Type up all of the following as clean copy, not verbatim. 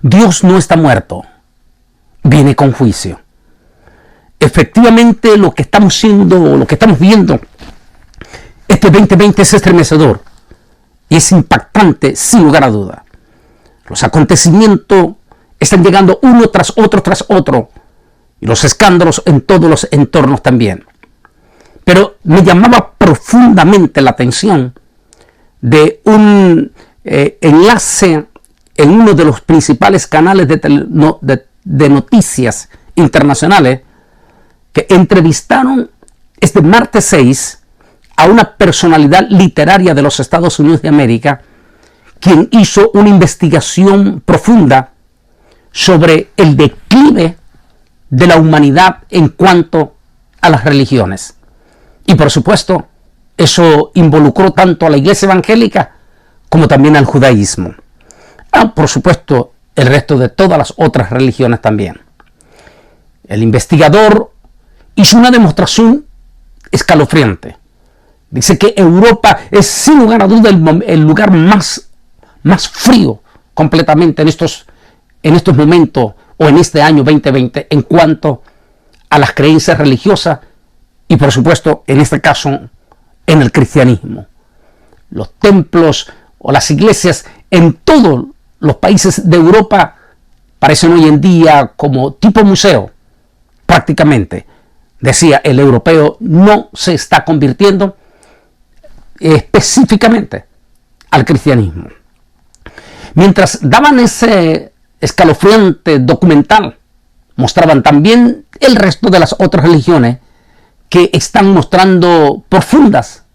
Dios no está muerto, viene con juicio. Efectivamente, lo que estamos viendo, este 2020 es estremecedor y es impactante sin lugar a duda. Los acontecimientos están llegando uno tras otro, y los escándalos en todos los entornos también. Pero me llamaba profundamente la atención de un enlace en uno de los principales canales de noticias internacionales, que entrevistaron este martes 6 a una personalidad literaria de los Estados Unidos de América, quien hizo una investigación profunda sobre el declive de la humanidad en cuanto a las religiones. Y por supuesto, eso involucró tanto a la iglesia evangélica como también al judaísmo. Por supuesto, el resto de todas las otras religiones también. El investigador hizo una demostración escalofriante. Dice que Europa es sin lugar a duda el lugar más frío completamente en estos momentos o en este año 2020 en cuanto a las creencias religiosas y por supuesto en este caso en el cristianismo. Los templos o las iglesias en todos los países de Europa parecen hoy en día como tipo museo prácticamente. Decía, el europeo no se está convirtiendo específicamente al cristianismo. Mientras daban ese escalofriante documental, mostraban también el resto de las otras religiones que están mostrando profundas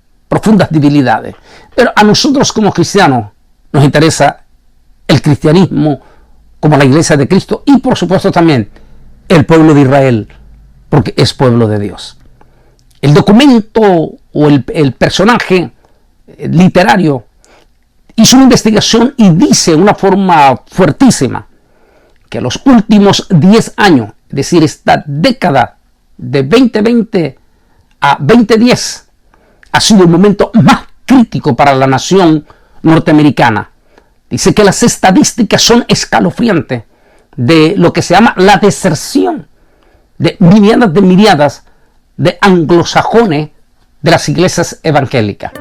debilidades. Pero a nosotros como cristianos nos interesa el cristianismo como la iglesia de Cristo y por supuesto también el pueblo de Israel, porque es pueblo de Dios. El documento o el personaje literario hizo una investigación y dice de una forma fuertísima que los últimos 10 años, es decir, esta década de 2020 a 2010, ha sido el momento más crítico para la nación norteamericana. Dice que las estadísticas son escalofriantes de lo que se llama la deserción de miriadas de anglosajones de las iglesias evangélicas.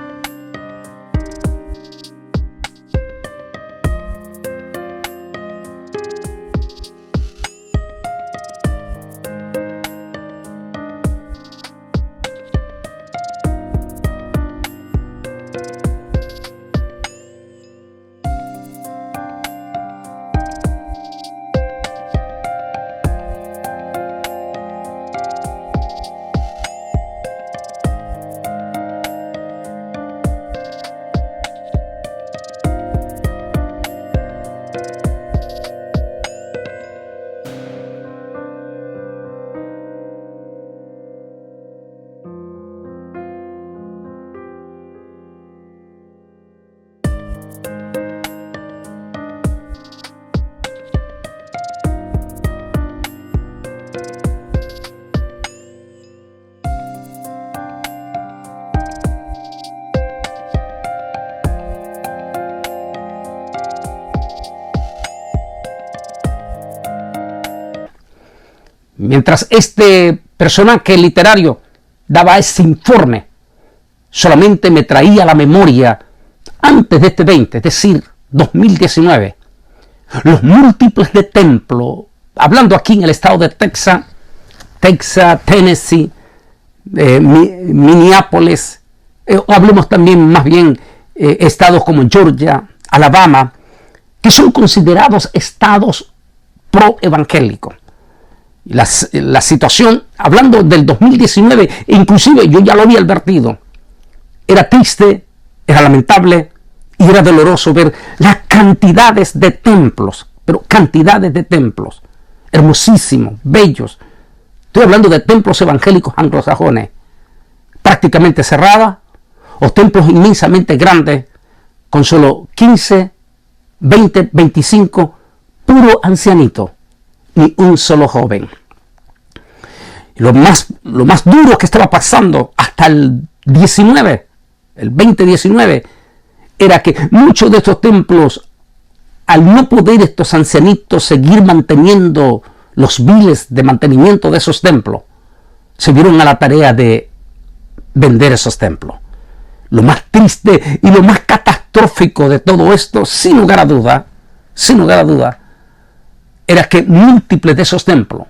Mientras este personaje literario daba ese informe, solamente me traía a la memoria, antes de este 20, es decir, 2019, los múltiples de templos, hablando aquí en el estado de Texas, Tennessee, Minneapolis, hablemos también más bien estados como Georgia, Alabama, que son considerados estados pro-evangélicos. La situación, hablando del 2019, inclusive yo ya lo había advertido, era triste, era lamentable y era doloroso ver las cantidades de templos, pero cantidades de templos, hermosísimos, bellos. Estoy hablando de templos evangélicos anglosajones, prácticamente cerradas, o templos inmensamente grandes, con solo 15, 20, 25, puro ancianito, ni un solo joven. Lo más duro que estaba pasando hasta el 2019, era que muchos de estos templos al no poder estos ancianitos seguir manteniendo los biles de mantenimiento de esos templos, se dieron a la tarea de vender esos templos. Lo más triste y lo más catastrófico de todo esto, sin lugar a duda, era que múltiples de esos templos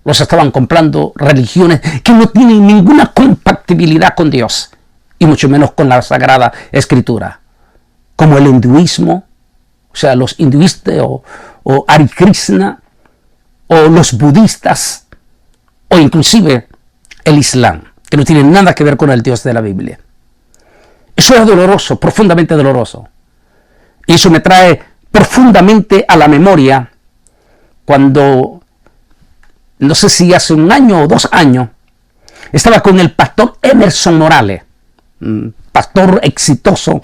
los estaban comprando religiones que no tienen ninguna compatibilidad con Dios, y mucho menos con la Sagrada Escritura, como el hinduismo, o sea, los hinduistas o Hare Krishna, o los budistas, o inclusive el Islam, que no tiene nada que ver con el Dios de la Biblia. Eso es doloroso, profundamente doloroso. Y eso me trae profundamente a la memoria cuando, no sé si hace 1 año o 2 años, estaba con el pastor Emerson Morales, un pastor exitoso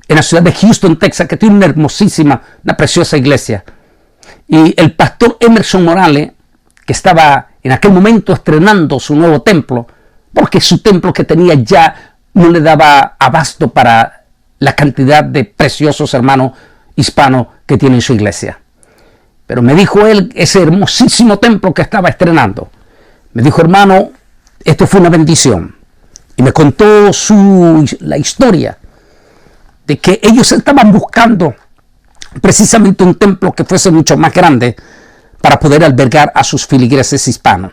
en la ciudad de Houston, Texas, que tiene una hermosísima, una preciosa iglesia. Y el pastor Emerson Morales, que estaba en aquel momento estrenando su nuevo templo, porque su templo que tenía ya no le daba abasto para la cantidad de preciosos hermanos hispanos que tiene en su iglesia. Pero me dijo él, ese hermosísimo templo que estaba estrenando, me dijo: hermano, esto fue una bendición. Y me contó la historia de que ellos estaban buscando precisamente un templo que fuese mucho más grande para poder albergar a sus feligreses hispanos.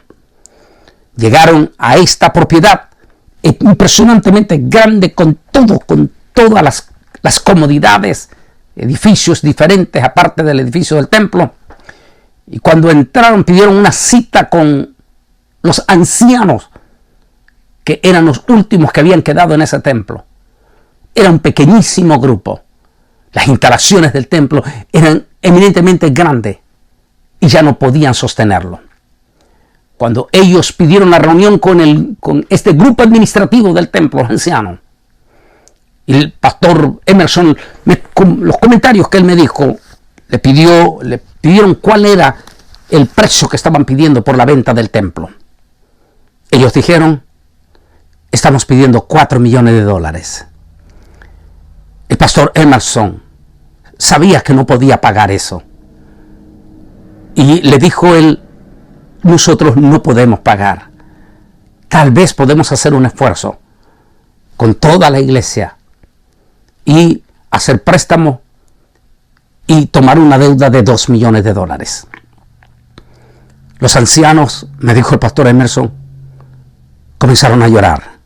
Llegaron a esta propiedad impresionantemente grande, con todas las comodidades, edificios diferentes aparte del edificio del templo. Y cuando entraron, pidieron una cita con los ancianos, que eran los últimos que habían quedado en ese templo. Era un pequeñísimo grupo. Las instalaciones del templo eran eminentemente grandes y ya no podían sostenerlo. Cuando ellos pidieron la reunión con este grupo administrativo del templo, los ancianos, y el pastor Emerson, con los comentarios que él me dijo, le pidieron cuál era el precio que estaban pidiendo por la venta del templo. Ellos dijeron: estamos pidiendo $4 millones. El pastor Emerson sabía que no podía pagar eso. Y le dijo él: nosotros no podemos pagar. Tal vez podemos hacer un esfuerzo con toda la iglesia y hacer préstamo y tomar una deuda de $2 millones. Los ancianos, me dijo el pastor Emerson, comenzaron a llorar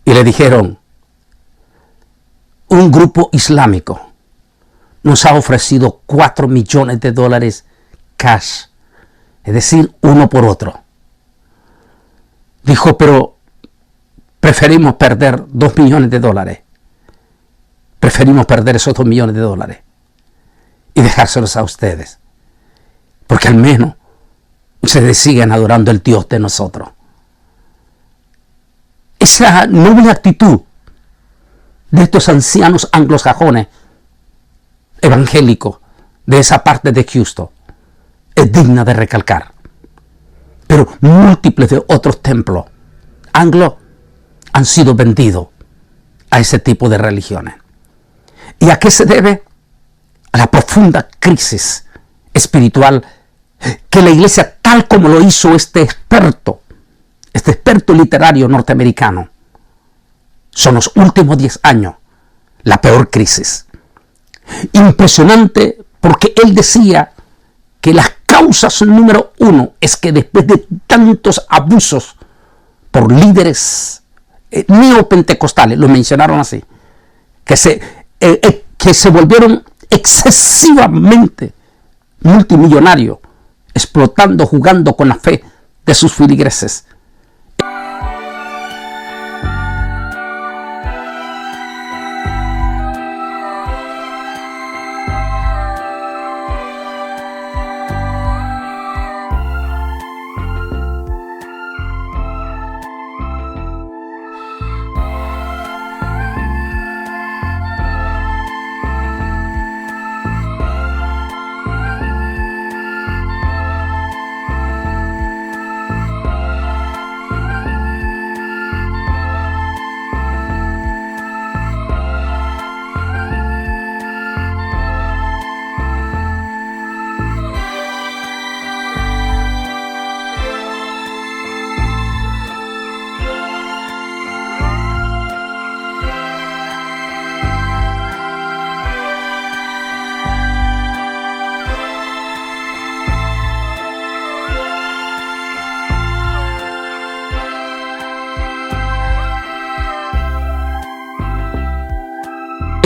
y le dijeron: un grupo islámico nos ha ofrecido $4 millones cash, es decir, uno por otro. Dijo: pero preferimos perder $2 millones. Preferimos perder esos $2 millones y dejárselos a ustedes, porque al menos ustedes siguen adorando el Dios de nosotros. Esa noble actitud de estos ancianos anglosajones evangélicos de esa parte de Houston es digna de recalcar. Pero múltiples de otros templos anglos han sido vendidos a ese tipo de religiones. ¿Y a qué se debe? A la profunda crisis espiritual que la iglesia, tal como lo hizo este experto literario norteamericano, son los últimos 10 años la peor crisis. Impresionante, porque él decía que las causas número 1 es que después de tantos abusos por líderes neopentecostales, lo mencionaron así, que se volvieron excesivamente multimillonarios, explotando, jugando con la fe de sus feligreses.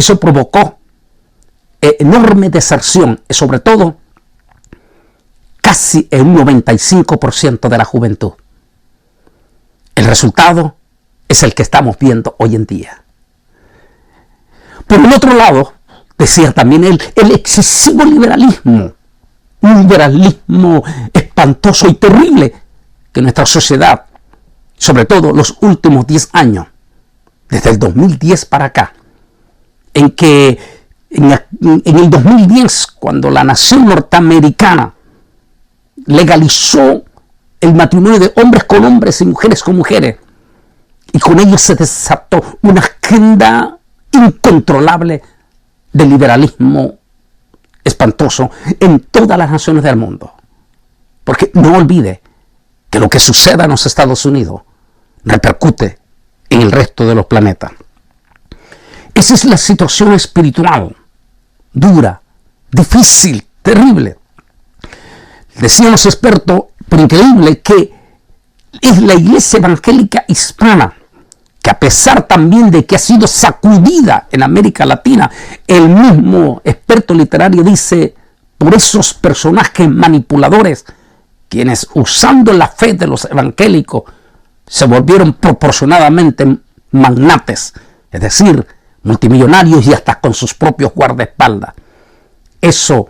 Eso provocó enorme deserción, sobre todo casi en un 95% de la juventud. El resultado es el que estamos viendo hoy en día. Por el otro lado, decía también el excesivo liberalismo, un liberalismo espantoso y terrible que nuestra sociedad, sobre todo los últimos 10 años, desde el 2010 para acá, en que en el 2010, cuando la nación norteamericana legalizó el matrimonio de hombres con hombres y mujeres con mujeres, y con ello se desató una agenda incontrolable de liberalismo espantoso en todas las naciones del mundo. Porque no olvide que lo que suceda en los Estados Unidos repercute en el resto de los planetas. Esa es la situación espiritual, dura, difícil, terrible. Decían los expertos, pero increíble, que es la iglesia evangélica hispana, que a pesar también de que ha sido sacudida en América Latina, el mismo experto literario dice, por esos personajes manipuladores, quienes usando la fe de los evangélicos se volvieron proporcionadamente magnates, es decir, multimillonarios y hasta con sus propios guardaespaldas. Eso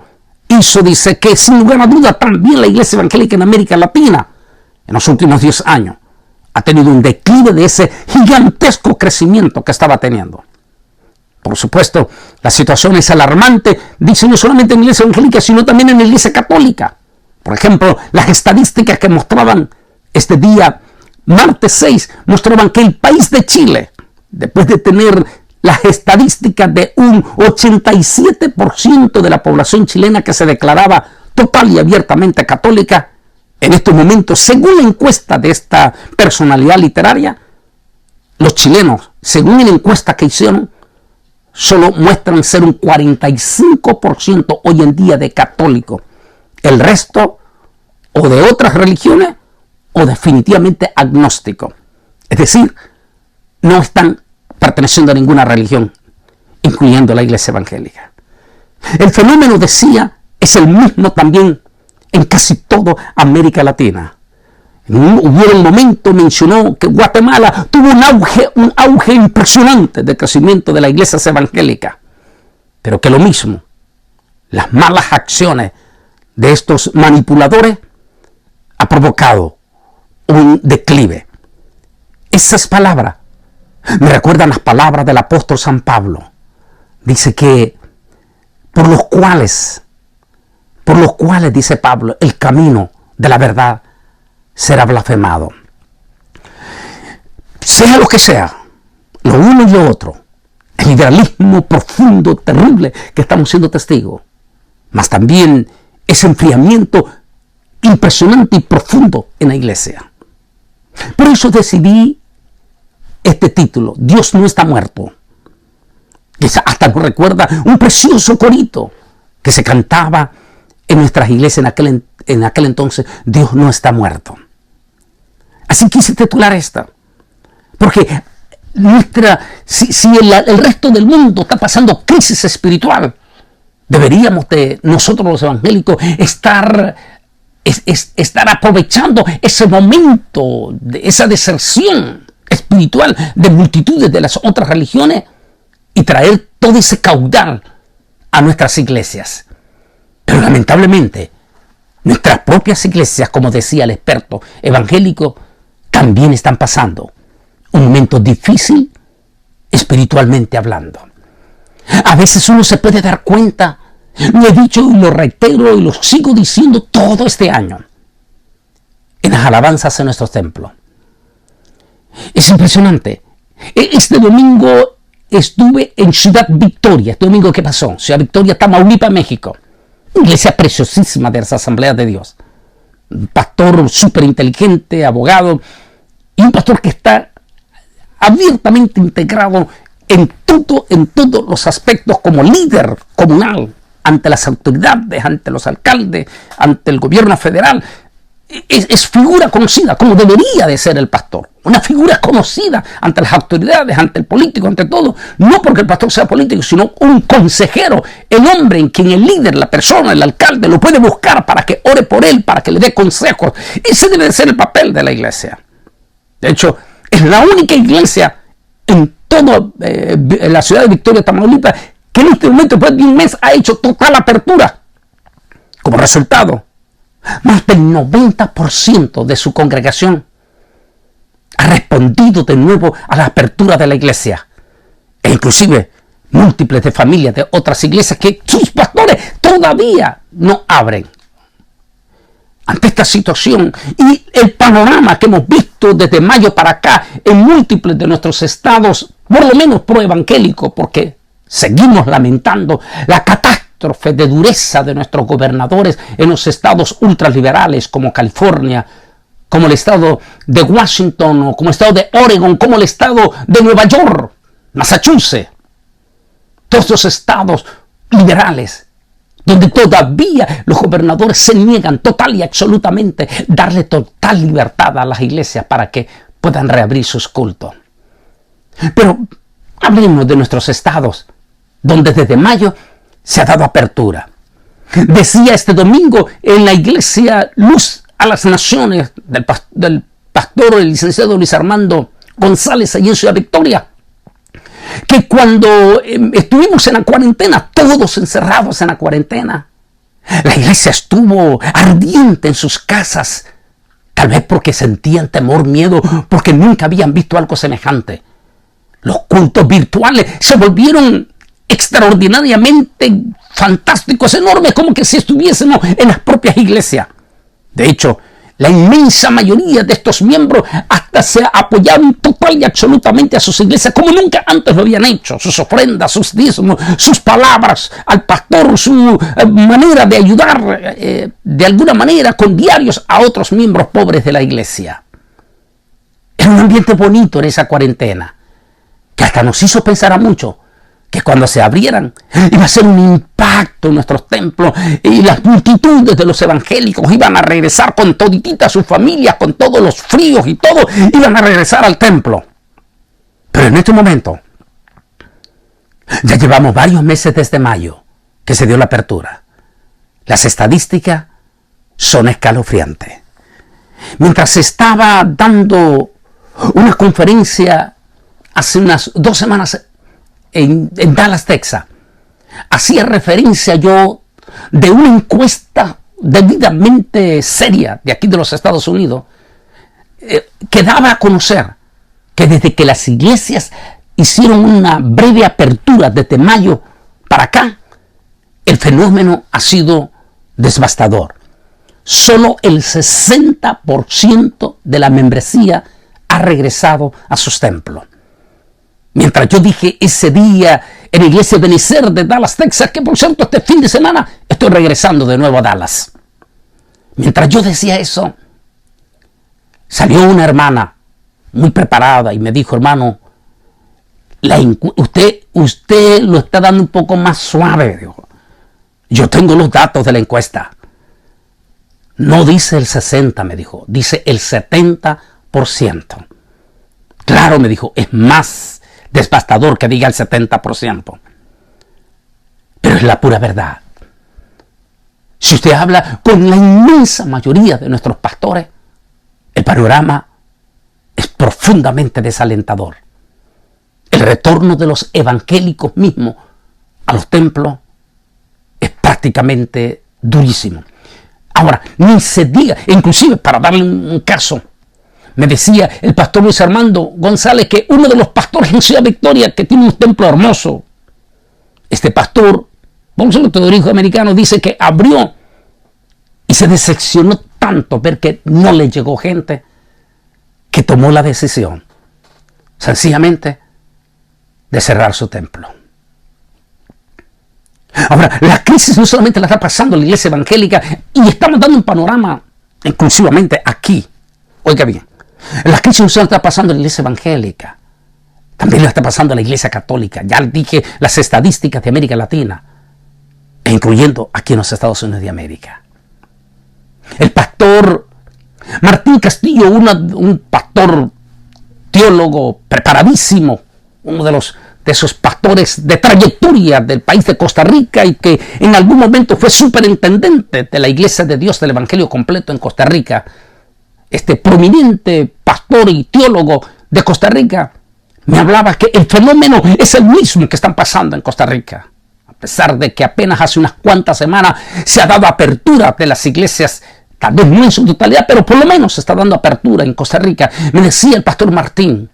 hizo, dice, que sin lugar a duda también la iglesia evangélica en América Latina en los últimos 10 años ha tenido un declive de ese gigantesco crecimiento que estaba teniendo. Por supuesto, la situación es alarmante, dice, no solamente en la iglesia evangélica, sino también en la iglesia católica. Por ejemplo, las estadísticas que mostraban este día, martes 6, mostraban que el país de Chile, después de tener las estadísticas de un 87% de la población chilena que se declaraba total y abiertamente católica, en estos momentos, según la encuesta de esta personalidad literaria, los chilenos, según la encuesta que hicieron, solo muestran ser un 45% hoy en día de católicos. El resto, o de otras religiones, o definitivamente agnósticos. Es decir, no están perteneciendo a ninguna religión, incluyendo la iglesia evangélica. El fenómeno, decía, es el mismo también en casi toda América Latina. Hubo un momento, mencionó, que Guatemala tuvo un auge impresionante de crecimiento de la iglesia evangélica, pero que lo mismo, las malas acciones de estos manipuladores ha provocado un declive. Esas palabras me recuerdan las palabras del apóstol San Pablo. Dice que por los cuales, dice Pablo, el camino de la verdad será blasfemado. Sea lo que sea, lo uno y lo otro, el liberalismo profundo, terrible, que estamos siendo testigos, mas también ese enfriamiento impresionante y profundo en la iglesia. Por eso decidí este título, Dios no está muerto. Hasta nos recuerda un precioso corito que se cantaba en nuestras iglesias en aquel entonces, Dios no está muerto. Así quise titular esta, porque si el resto del mundo está pasando crisis espiritual, deberíamos de nosotros los evangélicos estar aprovechando ese momento, de esa deserción espiritual de multitudes de las otras religiones y traer todo ese caudal a nuestras iglesias. Pero lamentablemente, nuestras propias iglesias, como decía el experto evangélico, también están pasando un momento difícil espiritualmente hablando. A veces uno se puede dar cuenta, lo he dicho y lo reitero y lo sigo diciendo todo este año, en las alabanzas en nuestros templos. Es impresionante. Este domingo estuve en Ciudad Victoria. Este domingo, ¿qué pasó? Ciudad Victoria, Tamaulipas, México. Una iglesia preciosísima de las Asambleas de Dios. Un pastor súper inteligente, abogado, y un pastor que está abiertamente integrado en todos los aspectos como líder comunal, ante las autoridades, ante los alcaldes, ante el gobierno federal. es figura conocida, como debería de ser el pastor. Una figura conocida ante las autoridades, ante el político, ante todo. No porque el pastor sea político, sino un consejero. El hombre en quien el líder, la persona, el alcalde, lo puede buscar para que ore por él, para que le dé consejos. Ese debe de ser el papel de la iglesia. De hecho, es la única iglesia en toda la ciudad de Victoria, Tamaulipas, que en este momento, después de un mes, ha hecho total apertura. Como resultado, más del 90% de su congregación ha respondido de nuevo a la apertura de la iglesia. E inclusive múltiples de familias de otras iglesias que sus pastores todavía no abren. Ante esta situación y el panorama que hemos visto desde mayo para acá en múltiples de nuestros estados, por lo menos proevangélicos, porque seguimos lamentando la catástrofe de dureza de nuestros gobernadores en los estados ultraliberales como California, como el estado de Washington, o como el estado de Oregon, como el estado de Nueva York, Massachusetts. Todos los estados liberales, donde todavía los gobernadores se niegan total y absolutamente darle total libertad a las iglesias para que puedan reabrir sus cultos. Pero hablemos de nuestros estados, donde desde mayo se ha dado apertura. Decía este domingo en la iglesia Luz a las Naciones del pastor, el licenciado Luis Armando González, allí en Ciudad Victoria, que cuando estuvimos en la cuarentena, todos encerrados en la cuarentena, la iglesia estuvo ardiente en sus casas, tal vez porque sentían temor, miedo, porque nunca habían visto algo semejante. Los cultos virtuales se volvieron extraordinariamente fantásticos, enormes, como que si estuviésemos en las propias iglesias. De hecho, la inmensa mayoría de estos miembros hasta se apoyaron total y absolutamente a sus iglesias como nunca antes lo habían hecho. Sus ofrendas, sus diezmos, sus palabras al pastor, su manera de ayudar de alguna manera con diarios a otros miembros pobres de la iglesia. Era un ambiente bonito en esa cuarentena, que hasta nos hizo pensar a mucho que cuando se abrieran iba a ser un impacto en nuestros templos y las multitudes de los evangélicos iban a regresar con todititas sus familias, con todos los fríos y todo, iban a regresar al templo. Pero en este momento, ya llevamos varios meses desde mayo que se dio la apertura. Las estadísticas son escalofriantes. Mientras se estaba dando una conferencia hace unas 2 semanas en Dallas, Texas, hacía referencia yo de una encuesta debidamente seria de aquí de los Estados Unidos, que daba a conocer que desde que las iglesias hicieron una breve apertura desde mayo para acá, el fenómeno ha sido devastador. Solo el 60% de la membresía ha regresado a sus templos. Mientras yo dije ese día en la iglesia Benecer de Dallas, Texas, que por cierto este fin de semana estoy regresando de nuevo a Dallas. Mientras yo decía eso, salió una hermana muy preparada y me dijo: hermano, usted lo está dando un poco más suave. Dijo, yo tengo los datos de la encuesta. No dice el 60, me dijo, dice el 70%. Claro, me dijo, es más devastador que diga el 70%. Pero es la pura verdad. Si usted habla con la inmensa mayoría de nuestros pastores, el panorama es profundamente desalentador. El retorno de los evangélicos mismos a los templos es prácticamente durísimo. Ahora, ni se diga, inclusive para darle un caso, me decía el pastor Luis Armando González que uno de los pastores en Ciudad Victoria, que tiene un templo hermoso, este pastor, vamos a ver, de origen americano, dice que abrió y se decepcionó tanto ver que no le llegó gente, que tomó la decisión, sencillamente, de cerrar su templo. Ahora, la crisis no solamente la está pasando la iglesia evangélica, y estamos dando un panorama exclusivamente aquí. Oiga bien, la crisis no solo está pasando en la iglesia evangélica, también la está pasando en la iglesia católica. Ya dije las estadísticas de América Latina, e incluyendo aquí en los Estados Unidos de América. El pastor Martín Castillo, un pastor teólogo preparadísimo, uno de esos pastores de trayectoria del país de Costa Rica y que en algún momento fue superintendente de la Iglesia de Dios del Evangelio Completo en Costa Rica. Este prominente pastor y teólogo de Costa Rica me hablaba que el fenómeno es el mismo que están pasando en Costa Rica. A pesar de que apenas hace unas cuantas semanas se ha dado apertura de las iglesias, tal vez no en su totalidad, pero por lo menos se está dando apertura en Costa Rica. Me decía el pastor Martín,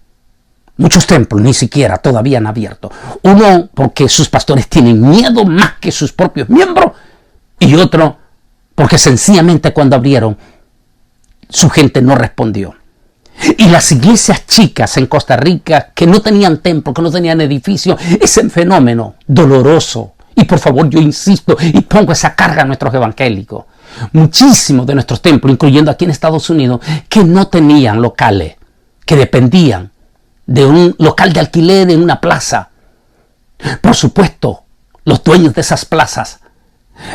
muchos templos ni siquiera todavía han abierto. Uno porque sus pastores tienen miedo más que sus propios miembros, y otro porque sencillamente cuando abrieron su gente no respondió. Y las iglesias chicas en Costa Rica que no tenían templo, que no tenían edificio, es el fenómeno doloroso. Y por favor, yo insisto y pongo esa carga a nuestros evangélicos. Muchísimos de nuestros templos, incluyendo aquí en Estados Unidos, que no tenían locales, que dependían de un local de alquiler en una plaza. Por supuesto, los dueños de esas plazas,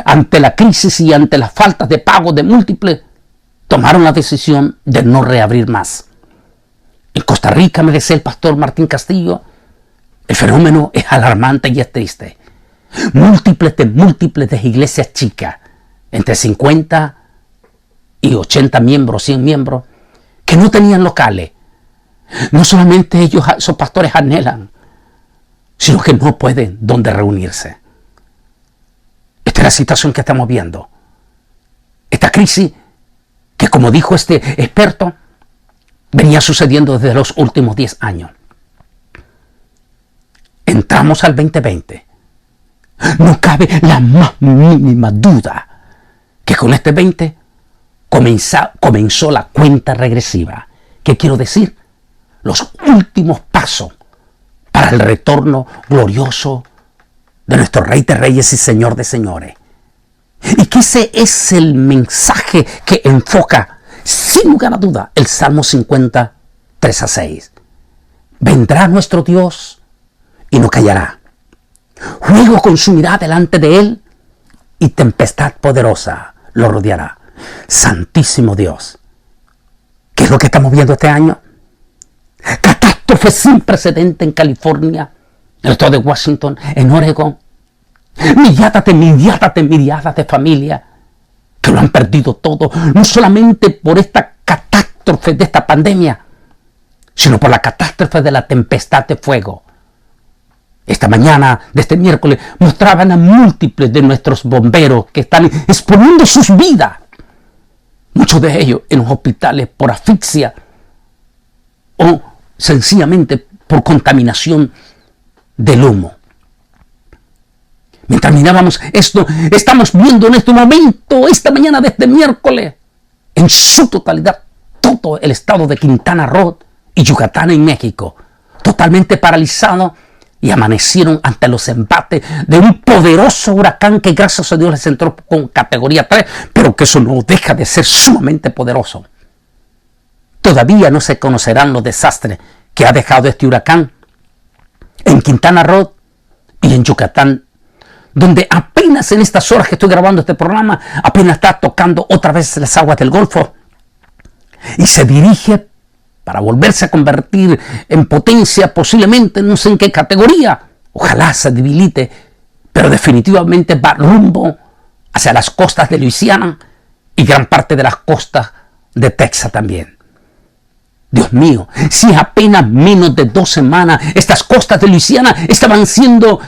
ante la crisis y ante las faltas de pago de múltiples, tomaron la decisión de no reabrir más. En Costa Rica, me decía el pastor Martín Castillo, el fenómeno es alarmante y es triste. Múltiples de iglesias chicas, entre 50 y 80 miembros, 100 miembros, que no tenían locales. No solamente ellos, esos pastores anhelan, sino que no pueden donde reunirse. Esta es la situación que estamos viendo. Esta crisis que, como dijo este experto, venía sucediendo desde los últimos 10 años. Entramos al 2020. No cabe la más mínima duda que con este 20 comenzó la cuenta regresiva. ¿Qué quiero decir? Los últimos pasos para el retorno glorioso de nuestro Rey de Reyes y Señor de Señores. Y que ese es el mensaje que enfoca, sin lugar a duda, el Salmo 50, 3-6. Vendrá nuestro Dios y no callará. Fuego consumirá delante de él y tempestad poderosa lo rodeará. Santísimo Dios. ¿Qué es lo que estamos viendo este año? Catástrofe sin precedente en California, en el estado de Washington, en Oregón. Milladas de familias que lo han perdido todo, no solamente por esta catástrofe de esta pandemia, sino por la catástrofe de la tempestad de fuego. Esta mañana de este miércoles mostraban a múltiples de nuestros bomberos que están exponiendo sus vidas, muchos de ellos en los hospitales por asfixia o sencillamente por contaminación del humo. Mientras mirábamos esto, estamos viendo en este momento, esta mañana de este miércoles, en su totalidad, todo el estado de Quintana Roo y Yucatán en México, totalmente paralizado, y amanecieron ante los embates de un poderoso huracán que gracias a Dios les entró con categoría 3, pero que eso no deja de ser sumamente poderoso. Todavía no se conocerán los desastres que ha dejado este huracán en Quintana Roo y en Yucatán, donde apenas en estas horas que estoy grabando este programa, apenas está tocando otra vez las aguas del Golfo y se dirige para volverse a convertir en potencia, posiblemente no sé en qué categoría, ojalá se debilite, pero definitivamente va rumbo hacia las costas de Luisiana y gran parte de las costas de Texas también. Dios mío, si apenas menos de 2 semanas estas costas de Luisiana estaban siendo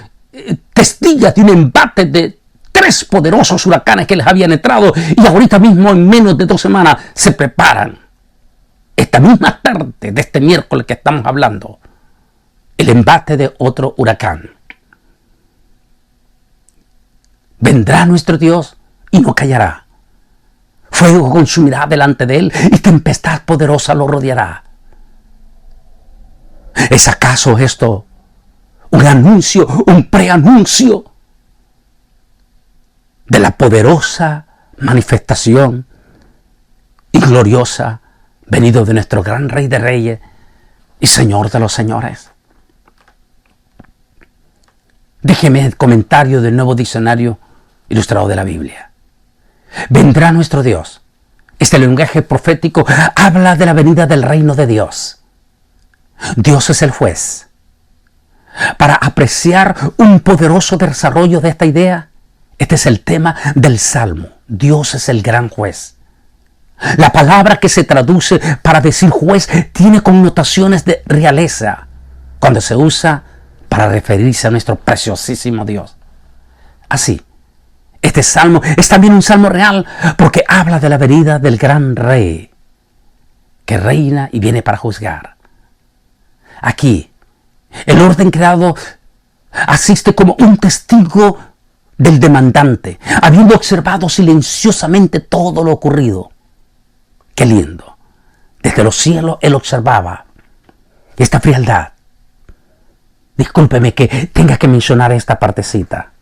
testigos de un embate de 3 poderosos huracanes que les habían entrado, y ahorita mismo en menos de 2 semanas se preparan. Esta misma tarde de este miércoles que estamos hablando, el embate de otro huracán. Vendrá nuestro Dios y no callará. Fuego consumirá delante de él y tempestad poderosa lo rodeará. ¿Es acaso esto un anuncio, un preanuncio de la poderosa manifestación y gloriosa venido de nuestro gran Rey de Reyes y Señor de los Señores? Déjeme el comentario del Nuevo Diccionario Ilustrado de la Biblia. Vendrá nuestro Dios Este lenguaje profético habla de la venida del reino de Dios. Dios es el juez. Para apreciar un poderoso desarrollo de esta idea, este es el tema del Salmo. Dios es el gran juez. La palabra que se traduce para decir juez tiene connotaciones de realeza cuando se usa para referirse a nuestro preciosísimo Dios. Así, este salmo es también un salmo real porque habla de la venida del gran rey que reina y viene para juzgar. Aquí, el orden creado asiste como un testigo del demandante, habiendo observado silenciosamente todo lo ocurrido. ¡Qué lindo! Desde los cielos él observaba esta frialdad. Discúlpeme que tenga que mencionar esta partecita.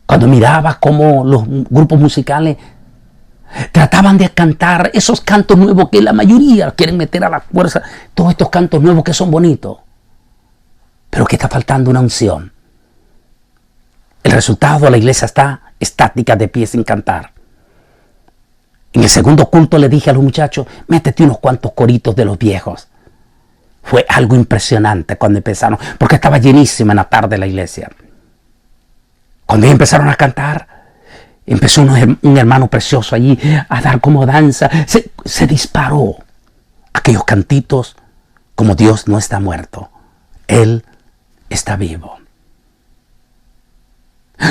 Cuando miraba cómo los grupos musicales trataban de cantar esos cantos nuevos que la mayoría quieren meter a la fuerza, todos estos cantos nuevos que son bonitos, pero que está faltando una unción. El resultado, la iglesia está estática de pie sin cantar. En el segundo culto le dije a los muchachos, métete unos cuantos coritos de los viejos. Fue algo impresionante cuando empezaron, porque estaba llenísima en la tarde la iglesia. Cuando ellos empezaron a cantar, empezó un hermano precioso allí a dar como danza. Se disparó aquellos cantitos como Dios no está muerto. Él está vivo.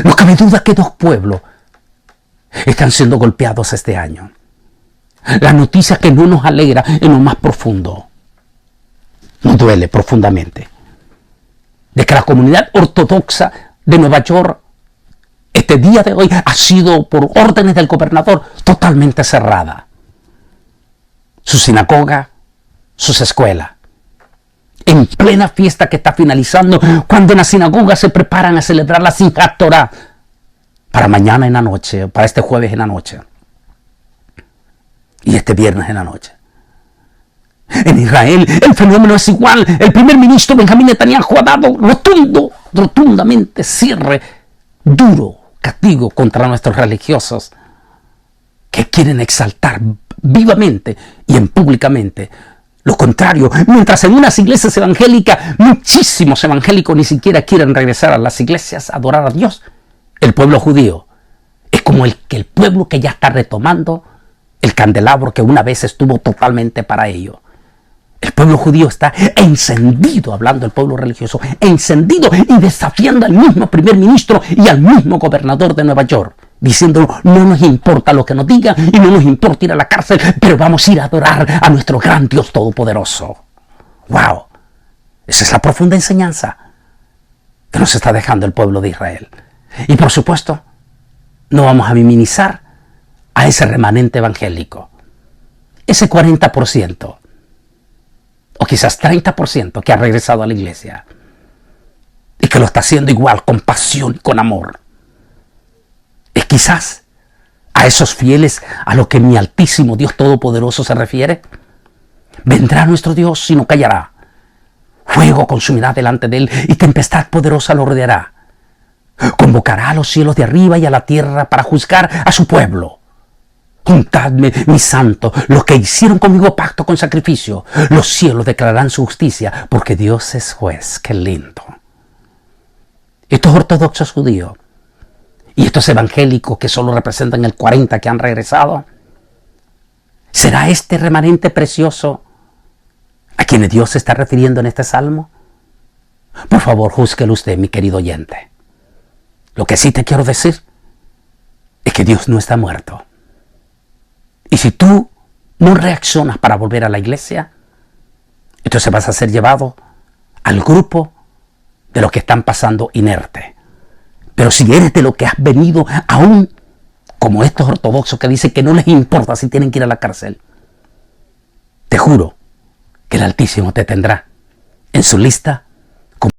No cabe duda que dos pueblos están siendo golpeados este año. La noticia que no nos alegra en lo más profundo, nos duele profundamente, de que la comunidad ortodoxa de Nueva York este día de hoy ha sido, por órdenes del gobernador, totalmente cerrada. Su sinagoga, sus escuelas. En plena fiesta que está finalizando, cuando en la sinagoga se preparan a celebrar la Simchat Torah para mañana en la noche, para este jueves en la noche y este viernes en la noche. En Israel el fenómeno es igual. El primer ministro Benjamín Netanyahu ha dado rotundamente cierre, duro castigo contra nuestros religiosos que quieren exaltar vivamente y públicamente lo contrario, mientras en unas iglesias evangélicas muchísimos evangélicos ni siquiera quieren regresar a las iglesias a adorar a Dios. El pueblo judío es como el pueblo que ya está retomando el candelabro que una vez estuvo totalmente para ello. El pueblo judío está encendido, hablando del pueblo religioso, encendido y desafiando al mismo primer ministro y al mismo gobernador de Nueva York, diciendo, no nos importa lo que nos digan y no nos importa ir a la cárcel, pero vamos a ir a adorar a nuestro gran Dios todopoderoso. ¡Wow! Esa es la profunda enseñanza que nos está dejando el pueblo de Israel. Y por supuesto, no vamos a minimizar a ese remanente evangélico, ese 40%, o quizás 30% que ha regresado a la iglesia y que lo está haciendo igual, con pasión y con amor. Es quizás a esos fieles a los que mi altísimo Dios todopoderoso se refiere. Vendrá nuestro Dios y no callará. Fuego consumirá delante de él y tempestad poderosa lo rodeará. Convocará a los cielos de arriba y a la tierra para juzgar a su pueblo. Juntadme, mis santos, los que hicieron conmigo pacto con sacrificio. Los cielos declararán su justicia, porque Dios es juez. ¡Qué lindo! Estos ortodoxos judíos y estos evangélicos que solo representan el 40% que han regresado, ¿será este remanente precioso a quienes Dios se está refiriendo en este salmo? Por favor, júzguelo usted, mi querido oyente. Lo que sí te quiero decir es que Dios no está muerto. Y si tú no reaccionas para volver a la iglesia, entonces vas a ser llevado al grupo de los que están pasando inerte. Pero si eres de los que has venido aún, como estos ortodoxos que dicen que no les importa si tienen que ir a la cárcel, te juro que el Altísimo te tendrá en su lista